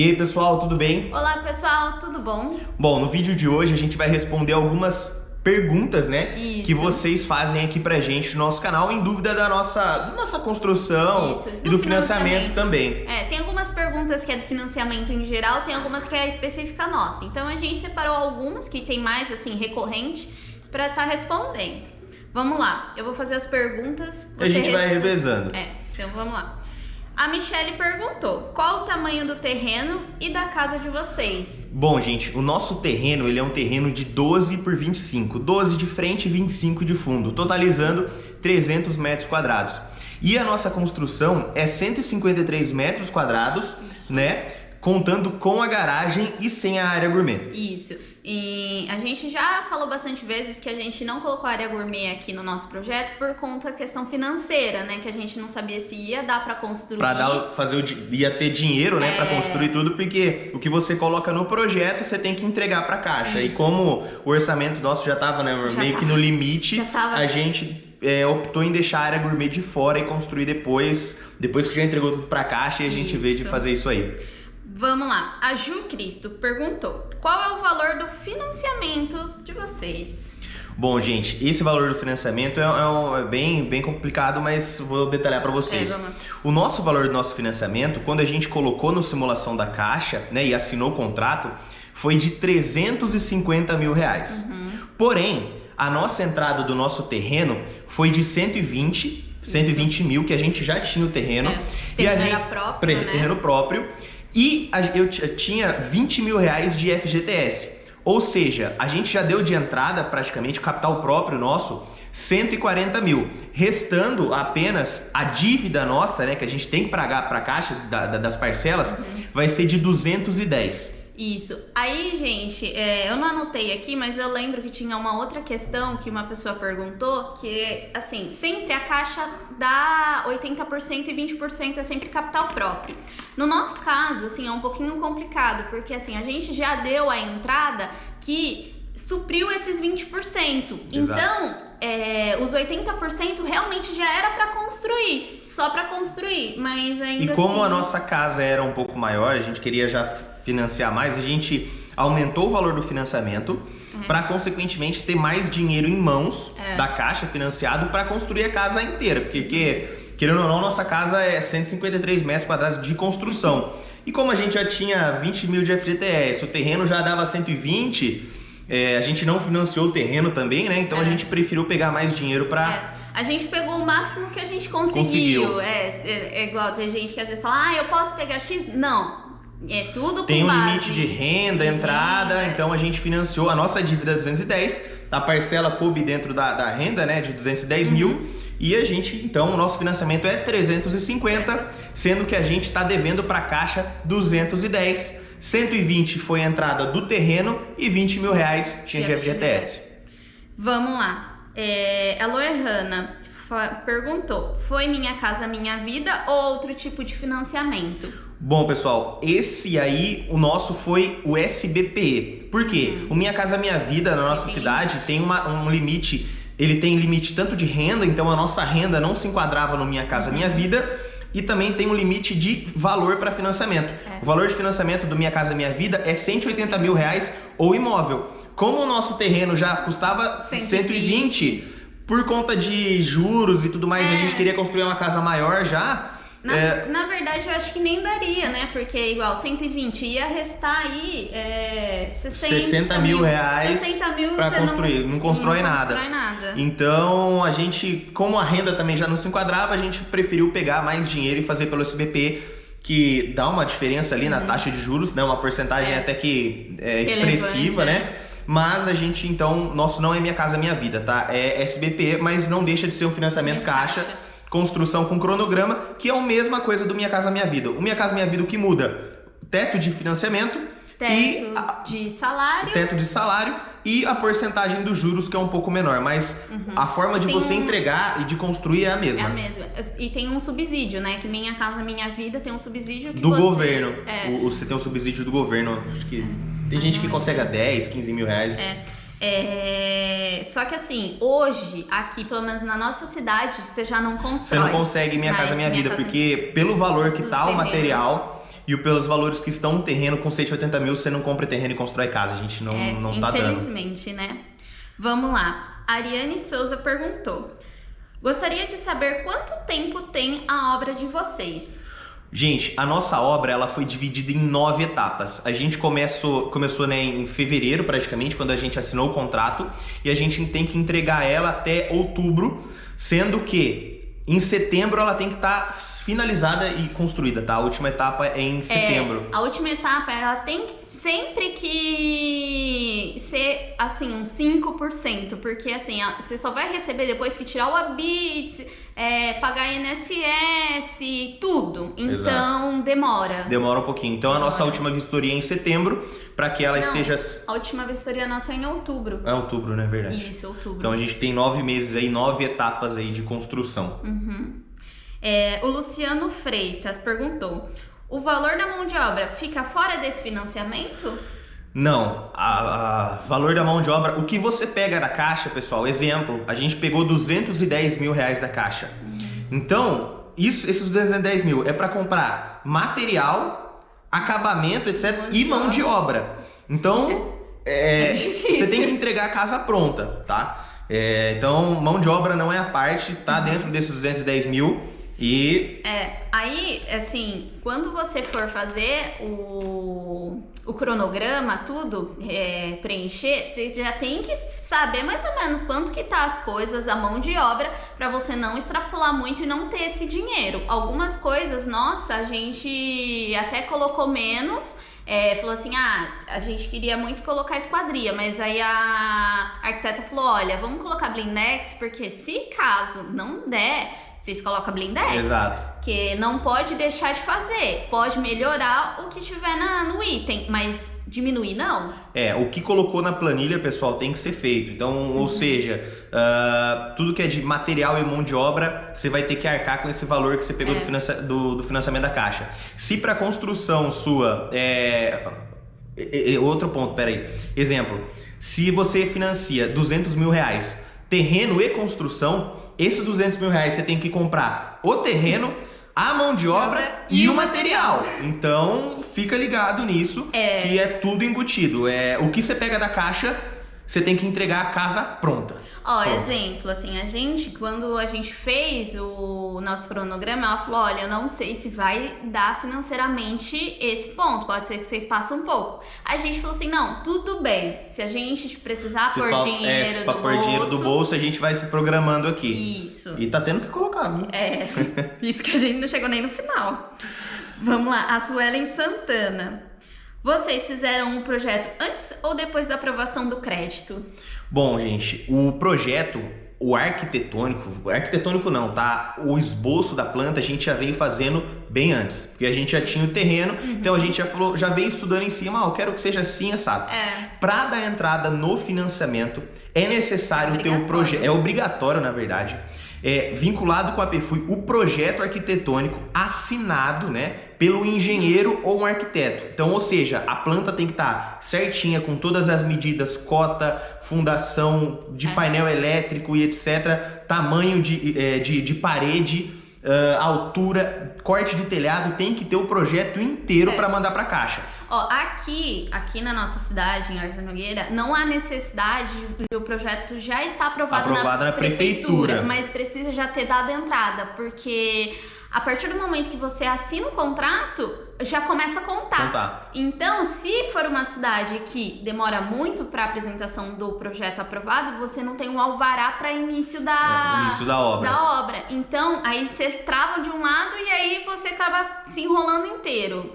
E aí pessoal, tudo bem? Olá pessoal, tudo bom? Bom, no vídeo de hoje a gente vai responder algumas perguntas, né? Isso. Que vocês fazem aqui pra gente no nosso canal, em dúvida da nossa construção Isso, e do financiamento também. Tem algumas perguntas que é do financiamento em geral, tem algumas que é específica nossa. Então a gente separou algumas que tem mais assim recorrente pra estar respondendo. Vamos lá, eu vou fazer as perguntas. A gente vai revezando. Então vamos lá. A Michelle perguntou, qual o tamanho do terreno e da casa de vocês? Bom, gente, o nosso terreno, ele é um terreno de 12 por 25, 12 de frente e 25 de fundo, totalizando 300 metros quadrados. E a nossa construção é 153 metros quadrados, né? Contando com a garagem e sem a área gourmet. Isso. E a gente já falou bastante vezes que a gente não colocou a área gourmet aqui no nosso projeto por conta da questão financeira, né? Que a gente não sabia se ia dar para construir. Ia ter dinheiro, né, para construir tudo, porque o que você coloca no projeto você tem que entregar para a caixa. Isso. E como o orçamento nosso já estava, né, que no limite, a gente optou em deixar a área gourmet de fora e construir depois que já entregou tudo para a caixa, e a gente vê de fazer isso aí. Vamos lá, a Ju Cristo perguntou, qual é o valor do financiamento de vocês? Bom, gente, esse valor do financiamento é bem complicado, mas vou detalhar para vocês. O nosso valor do nosso financiamento, quando a gente colocou no simulação da Caixa, né, e assinou o contrato, foi de 350 mil reais. Porém, a nossa entrada do nosso terreno foi de 120 mil, que a gente já tinha o terreno. Terreno próprio. E eu tinha 20 mil reais de FGTS, ou seja, a gente já deu de entrada praticamente, o capital próprio nosso, 140 mil, restando apenas a dívida nossa, né, que a gente tem que pagar para a Caixa das parcelas, vai ser de 210. Isso. Aí, gente, eu não anotei aqui, mas eu lembro que tinha uma outra questão que uma pessoa perguntou, que, assim, sempre a Caixa dá 80% e 20% é sempre capital próprio. No nosso caso, assim, é um pouquinho complicado, porque, assim, a gente já deu a entrada que supriu esses 20%. Então, os 80% realmente já era para construir, só para construir, mas ainda E como a nossa casa era um pouco maior, a gente queria já financiar mais, a gente aumentou o valor do financiamento para consequentemente ter mais dinheiro em mãos da Caixa financiado para construir a casa inteira, porque querendo ou não, nossa casa é 153 metros quadrados de construção. E como a gente já tinha 20 mil de FGTS, o terreno já dava 120, a gente não financiou o terreno também, né? Então a gente preferiu pegar mais dinheiro para... A gente pegou o máximo que a gente conseguiu. É igual, tem gente que às vezes fala, eu posso pegar X? Não. É tudo com tem um base limite de renda, entrada, então a gente financiou a nossa dívida 210, a parcela coube dentro da renda, né, de 210 mil, e a gente, então, o nosso financiamento é 350, sendo que a gente está devendo para a Caixa 210, 120 foi a entrada do terreno e 20 mil reais tinha de FGTS. Vamos lá, a Loerhana perguntou, foi Minha Casa Minha Vida ou outro tipo de financiamento? Bom, pessoal, esse aí, o nosso foi o SBPE. Por quê? O Minha Casa Minha Vida na nossa cidade tem um limite, ele tem limite tanto de renda, então a nossa renda não se enquadrava no Minha Casa Minha Vida, e também tem um limite de valor para financiamento. O valor de financiamento do Minha Casa Minha Vida é 180 mil reais ou imóvel. Como o nosso terreno já custava 120, por conta de juros e tudo mais, a gente queria construir uma casa maior já. Na verdade, eu acho que nem daria, né? Porque igual 120 ia restar aí 60 mil reais para construir. Não constrói nada. Então, a gente, como a renda também já não se enquadrava, a gente preferiu pegar mais dinheiro e fazer pelo SBP, que dá uma diferença ali na taxa de juros, né? Uma porcentagem até que expressiva, né? Mas a gente, então, nosso não é Minha Casa Minha Vida, tá? É SBP, mas não deixa de ser um financiamento Caixa. Construção com cronograma, que é a mesma coisa do Minha Casa Minha Vida. O Minha Casa Minha Vida, o que muda? Teto de financiamento, teto de salário e a porcentagem dos juros, que é um pouco menor, mas a forma de você entregar e de construir é a mesma. É a mesma. E tem um subsídio, né? Que Minha Casa Minha Vida tem um subsídio que do governo. Você tem um subsídio do governo. Acho que tem gente que consegue 10, 15 mil reais. Só que assim, hoje, aqui, pelo menos na nossa cidade, você já não constrói. Você não consegue Minha Casa Minha Vida, porque pelo valor que tá o material, e pelos valores que estão no terreno, com 180 mil você não compra terreno e constrói casa, a gente não tá dando. Infelizmente, né? Vamos lá. Ariane Souza perguntou: gostaria de saber quanto tempo tem a obra de vocês? Gente, a nossa obra ela foi dividida em 9 etapas. A gente começou né, em fevereiro, praticamente, quando a gente assinou o contrato, e a gente tem que entregar ela até outubro, sendo que em setembro ela tem que estar finalizada e construída, tá? A última etapa é em setembro. A última etapa, ela tem que sempre que ser, assim, uns 5%, porque, assim, você só vai receber depois que tirar o habite, pagar INSS, tudo. Então, Exato. demora. Demora um pouquinho. Então, a nossa última vistoria é em setembro, para que ela esteja... A última vistoria nossa é em outubro. É outubro, né? Verdade. Isso, outubro. Então, a gente tem 9 meses aí, 9 etapas aí de construção. Uhum. O Luciano Freitas perguntou: o valor da mão de obra fica fora desse financiamento? Não, a valor da mão de obra, o que você pega da Caixa, pessoal, exemplo, a gente pegou 210 mil reais da Caixa. Então, esses 210 mil é para comprar material, acabamento, etc. e mão de obra. Então, você tem que entregar a casa pronta, tá? Então, mão de obra não é a parte, tá dentro desses 210 mil. Aí, assim, quando você for fazer o cronograma, tudo, preencher, você já tem que saber mais ou menos quanto que tá as coisas, a mão de obra, para você não extrapolar muito e não ter esse dinheiro. Algumas coisas, nossa, a gente até colocou menos, falou assim, a gente queria muito colocar esquadria, mas aí a arquiteta falou, olha, vamos colocar blindex, porque se caso não der, vocês colocam blindex. Exato. Que não pode deixar de fazer. Pode melhorar o que tiver no item, mas diminuir não. O que colocou na planilha, pessoal, tem que ser feito. Então, ou seja, tudo que é de material e mão de obra, você vai ter que arcar com esse valor que você pegou do financiamento da Caixa. Se para construção sua... outro ponto, peraí. Exemplo, se você financia 200 mil reais, terreno e construção... Esses 200 mil reais você tem que comprar o terreno, a mão de obra e o material. Então, fica ligado nisso, que é tudo embutido. O que você pega da Caixa, você tem que entregar a casa pronta. Exemplo, assim, quando a gente fez o nosso cronograma, ela falou, olha, eu não sei se vai dar financeiramente esse ponto, pode ser que vocês passem um pouco. A gente falou assim, não, tudo bem, se a gente precisar pôr dinheiro do bolso, a gente vai se programando aqui. Isso. E tá tendo que colocar, viu? Isso que a gente não chegou nem no final. Vamos lá, a Suelen Santana. Vocês fizeram um projeto antes ou depois da aprovação do crédito? Bom, gente, o projeto, o arquitetônico não, tá? O esboço da planta a gente já veio fazendo bem antes, porque a gente já tinha o terreno, então a gente já veio estudando em cima, eu quero que seja assim, assado. Para dar entrada no financiamento, é necessário ter o projeto, é obrigatório, na verdade, vinculado com a PFUI, o projeto arquitetônico assinado, né, pelo engenheiro ou um arquiteto. Então, ou seja, a planta tem que estar certinha com todas as medidas, cota, fundação de painel elétrico e etc, tamanho de parede, altura, corte de telhado, tem que ter o projeto inteiro para mandar para a Caixa. Aqui na nossa cidade, em Arthur Nogueira, não há necessidade de o projeto já estar aprovado na prefeitura, mas precisa já ter dado entrada, porque a partir do momento que você assina o contrato, já começa a contar. Então, se for uma cidade que demora muito para apresentação do projeto aprovado, você não tem um alvará para início da obra. Então, aí você trava de um lado e aí você acaba se enrolando inteiro.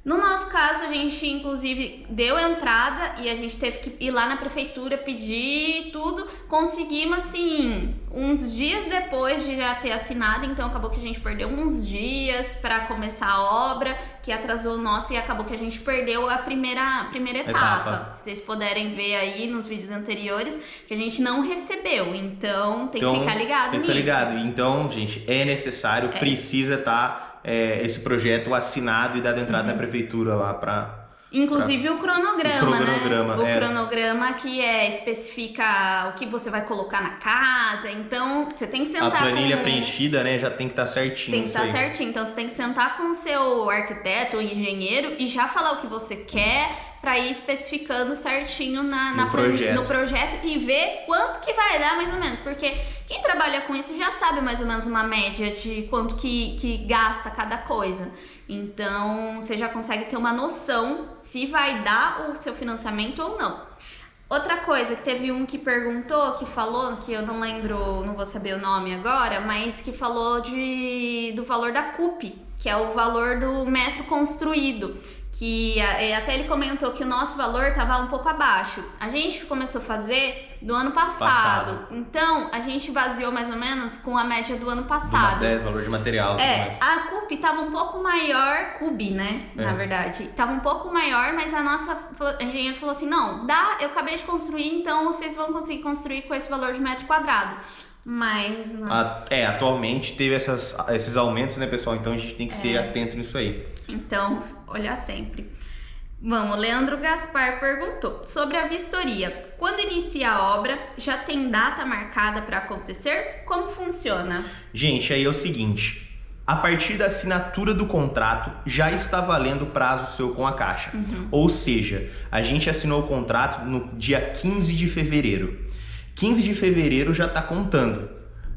No nosso caso, a gente inclusive deu entrada e a gente teve que ir lá na prefeitura pedir tudo. Conseguimos assim, uns dias depois de já ter assinado, então acabou que a gente perdeu uns dias para começar a obra, que atrasou o nosso e acabou que a gente perdeu a primeira etapa. Se vocês puderem ver aí nos vídeos anteriores, que a gente não recebeu, então tem que ficar ligado nisso. Então, gente, é necessário, precisa estar esse projeto assinado e dado entrada na prefeitura lá para Inclusive o cronograma, né? O é. cronograma que especifica o que você vai colocar na casa. Então, você tem que sentar a planilha preenchida, né? Já tem que estar certinho. Tem que estar certinho. Então, você tem que sentar com o seu arquiteto ou engenheiro e já falar o que você quer para ir especificando certinho no projeto e ver quanto que vai dar mais ou menos. Porque quem trabalha com isso já sabe mais ou menos uma média de quanto que gasta cada coisa. Então, você já consegue ter uma noção se vai dar o seu financiamento ou não. Outra coisa, que teve um que perguntou, que falou, que eu não lembro, não vou saber o nome agora, mas que falou do valor da CUP, que é o valor do metro construído. Que até ele comentou que o nosso valor estava um pouco abaixo. A gente começou a fazer do ano passado. Então, a gente baseou mais ou menos com a média do ano passado. Valor de material. A CUP estava um pouco maior, CUB, né? Na verdade. Estava um pouco maior, mas a engenheira falou assim, não, eu acabei de construir, então vocês vão conseguir construir com esse valor de metro quadrado. Mas não. Atualmente teve esses aumentos, né, pessoal? Então a gente tem que ser atento nisso aí. Então, olhar sempre. Vamos, Leandro Gaspar perguntou sobre a vistoria. Quando inicia a obra, já tem data marcada para acontecer? Como funciona? Gente, aí é o seguinte, a partir da assinatura do contrato, já está valendo o prazo seu com a Caixa. Ou seja, a gente assinou o contrato no dia 15 de fevereiro. 15 de fevereiro já está contando.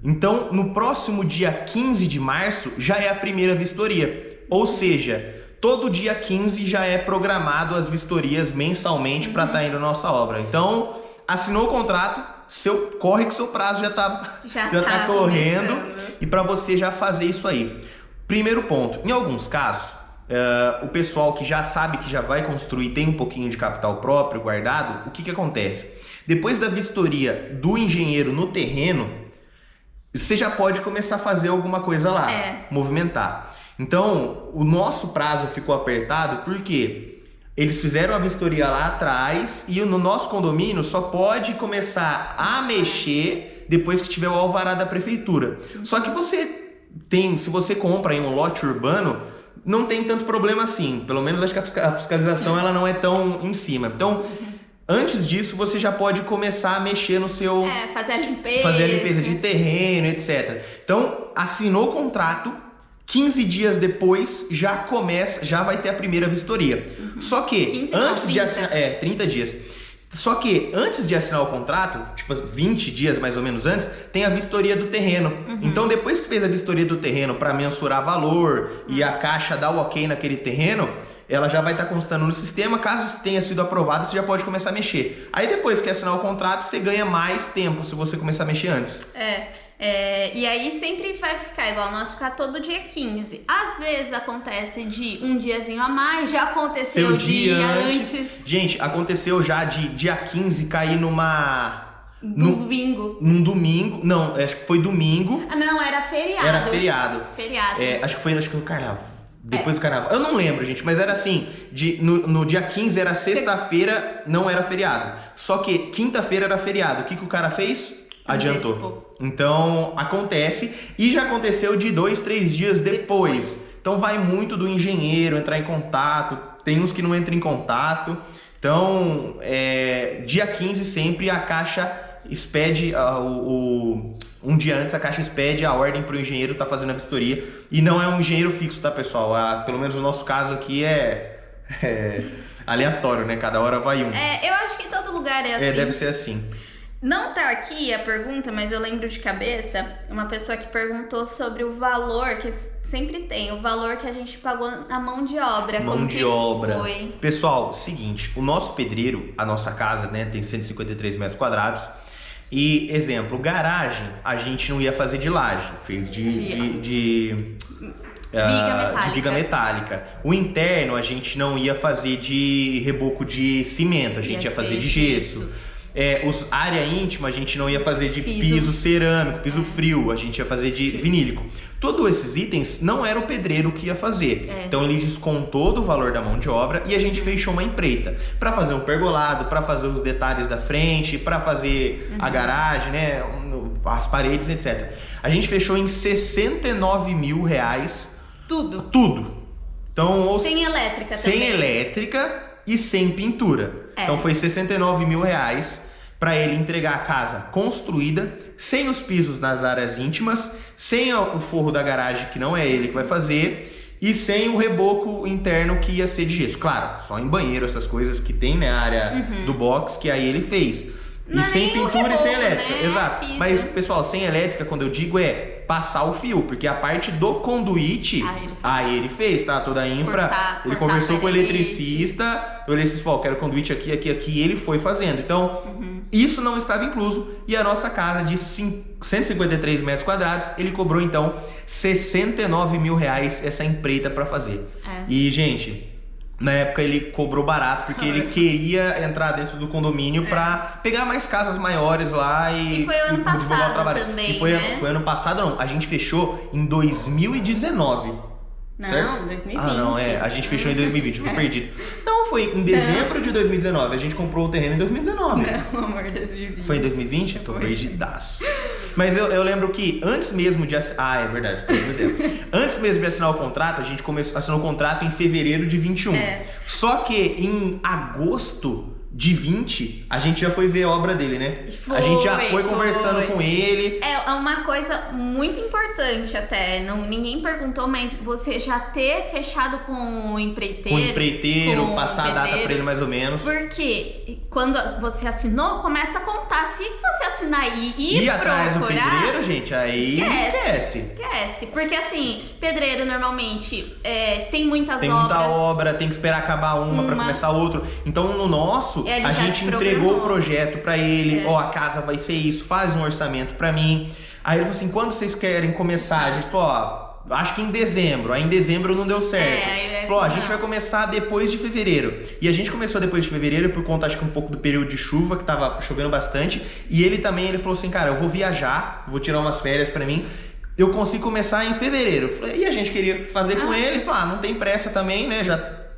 Então, no próximo dia 15 de março, já é a primeira vistoria. Ou seja, todo dia 15 já é programado as vistorias mensalmente para estar indo na nossa obra. Então, assinou o contrato, corre que seu prazo já tá correndo e para você já fazer isso aí. Primeiro ponto, em alguns casos, o pessoal que já sabe que já vai construir, tem um pouquinho de capital próprio guardado, o que acontece? Depois da vistoria do engenheiro no terreno, você já pode começar a fazer alguma coisa lá, movimentar. Então, o nosso prazo ficou apertado porque eles fizeram a vistoria lá atrás e no nosso condomínio só pode começar a mexer depois que tiver o alvará da prefeitura. Só que se você compra em um lote urbano, não tem tanto problema assim. Pelo menos acho que a fiscalização ela não é tão em cima. Então, antes disso, você já pode começar a mexer no seu... fazer a limpeza. Fazer a limpeza de terreno, etc. Então, assinou o contrato, 15 dias depois já vai ter a primeira vistoria. Só que, antes de assinar... 30 dias. Só que, antes de assinar o contrato, tipo 20 dias mais ou menos antes, tem a vistoria do terreno. Então, depois que fez a vistoria do terreno para mensurar valor e a Caixa dá o ok naquele terreno, ela já vai estar constando no sistema. Caso tenha sido aprovado, você já pode começar a mexer. Aí depois que assinar o contrato, você ganha mais tempo se você começar a mexer antes. E aí sempre vai ficar igual, nós ficar todo dia 15. Às vezes acontece de um diazinho a mais, já aconteceu o dia antes. Gente, aconteceu já de dia 15 cair Domingo. Num domingo. Não, acho que foi domingo. Não, era feriado. Era feriado. Acho que foi no carnaval. Depois do carnaval. Eu não lembro, gente, mas era assim, no dia 15 era sexta-feira, não era feriado. Só que quinta-feira era feriado. O que o cara fez? Adiantou. Então, acontece. E já aconteceu de 2-3 dias depois. Então, vai muito do engenheiro entrar em contato. Tem uns que não entram em contato. Então, dia 15 sempre a Caixa expede, um dia antes a Caixa expede a ordem para o engenheiro estar fazendo a vistoria. E não é um engenheiro fixo, tá, pessoal? Pelo menos no nosso caso aqui é aleatório, né? Cada hora vai um. Eu acho que em todo lugar é assim. Deve ser assim. Não tá aqui a pergunta, mas eu lembro de cabeça uma pessoa que perguntou sobre o valor, que sempre tem, o valor que a gente pagou na mão de obra. Mão de obra. Foi? Pessoal, seguinte, o nosso pedreiro, a nossa casa, né, tem 153 metros quadrados. E, exemplo, garagem, a gente não ia fazer de laje, fez de viga metálica. O interno, a gente não ia fazer de reboco de cimento, a gente ia fazer de gesso. Área íntima, a gente não ia fazer de piso cerâmico, piso frio, a gente ia fazer de vinílico. Todos esses itens não era o pedreiro que ia fazer. Então ele descontou do valor da mão de obra e a gente fechou uma empreita para fazer um pergolado, para fazer os detalhes da frente, para fazer a garagem, né, as paredes, etc. A gente fechou em R$69 mil. Tudo. Então, sem elétrica sem também. Sem elétrica e sem pintura. Então foi 69 mil reais para ele entregar a casa construída, sem os pisos nas áreas íntimas, sem o forro da garagem, que não é ele que vai fazer, e sem o reboco interno que ia ser de gesso. Claro, só em banheiro, essas coisas que tem na área do box, que aí ele fez. Não e sem pintura reboco, e sem elétrica, né? exato. Piso. Mas, pessoal, sem elétrica, quando eu digo, é passar o fio, porque a parte do conduíte, aí ele fez, tá? Toda a infra, ele conversou com o eletricista falou, quero conduíte aqui, e ele foi fazendo. Então, isso não estava incluso, e a nossa casa de 153 metros quadrados, ele cobrou, então, 69 mil reais essa empreita para fazer. E, gente... Na época ele cobrou barato, porque ele queria entrar dentro do condomínio pra pegar mais casas maiores lá e foi ano passado também, e foi ano passado, não. A gente fechou em 2019. Não, certo? 2020. Ah, não, a gente fechou em 2020, eu tô perdido. Não, foi em dezembro de 2019. A gente comprou o terreno em 2019. Não, amor, 2020. Foi em 2020? Tô perdidaço. Mas eu lembro que antes mesmo de assinar... Ah, é verdade, meu Deus. Antes mesmo de assinar o contrato, a gente assinou o contrato em fevereiro de 21. Só que em agosto de 20, a gente já foi ver a obra dele, né? A gente já foi conversando com ele. É uma coisa muito importante até, ninguém perguntou, mas você já ter fechado com o empreiteiro. Com o empreiteiro, passar a data pra ele mais ou menos. Porque quando você assinou, começa a contar. Se você assinar e ir atrás do pedreiro, gente, aí esquece. Porque assim, pedreiro normalmente tem muitas obras. Tem muita obra, tem que esperar acabar uma pra começar outra. Então no nosso, a gente entregou o projeto pra ele, a casa vai ser isso, faz um orçamento pra mim. Aí ele falou assim, quando vocês querem começar? A gente falou, acho que em dezembro. Aí em dezembro não deu certo. Falou, a gente vai começar depois de fevereiro. E a gente começou depois de fevereiro por conta, acho que um pouco do período de chuva, que tava chovendo bastante. E ele falou assim, cara, eu vou viajar, vou tirar umas férias pra mim. Eu consigo começar em fevereiro. E a gente queria fazer com ele, falou, não tem pressa também, né,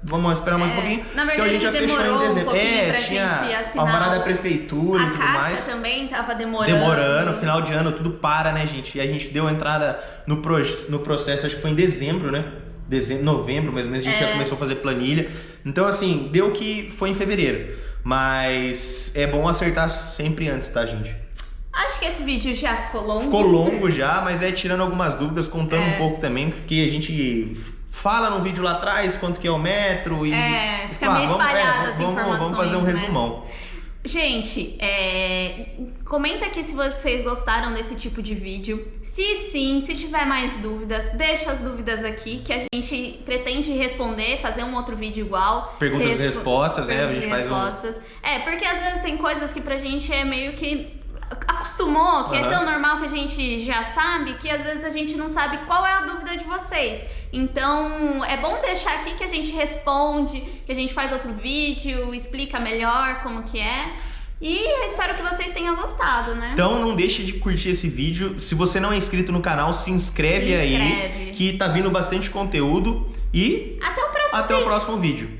vamos esperar mais um pouquinho. Na verdade, então a gente já fechou em dezembro. Um pouquinho pra gente assinar. Alvará da prefeitura e tudo mais. A caixa também tava demorando. Demorando, final de ano, tudo para, né, gente? E a gente deu entrada no processo, acho que foi em dezembro, né? Novembro, mais ou menos, a gente já começou a fazer planilha. Então, assim, deu que foi em fevereiro. Mas é bom acertar sempre antes, tá, gente? Acho que esse vídeo já ficou longo. Ficou longo já, mas tirando algumas dúvidas, contando um pouco também, porque a gente... fala no vídeo lá atrás quanto que é o metro e... fica meio espalhado as informações, vamos fazer um resumão. Gente, comenta aqui se vocês gostaram desse tipo de vídeo. Se sim, se tiver mais dúvidas, deixa as dúvidas aqui que a gente pretende responder, fazer um outro vídeo igual. Perguntas e respostas, né? A gente faz porque às vezes tem coisas que pra gente é meio que... acostumou, que é tão normal que a gente já sabe, que às vezes a gente não sabe qual é a dúvida de vocês. Então, é bom deixar aqui que a gente responde, que a gente faz outro vídeo, explica melhor como que é. E eu espero que vocês tenham gostado, né? Então não deixe de curtir esse vídeo. Se você não é inscrito no canal, se inscreve aí, que tá vindo bastante conteúdo. E até o próximo vídeo.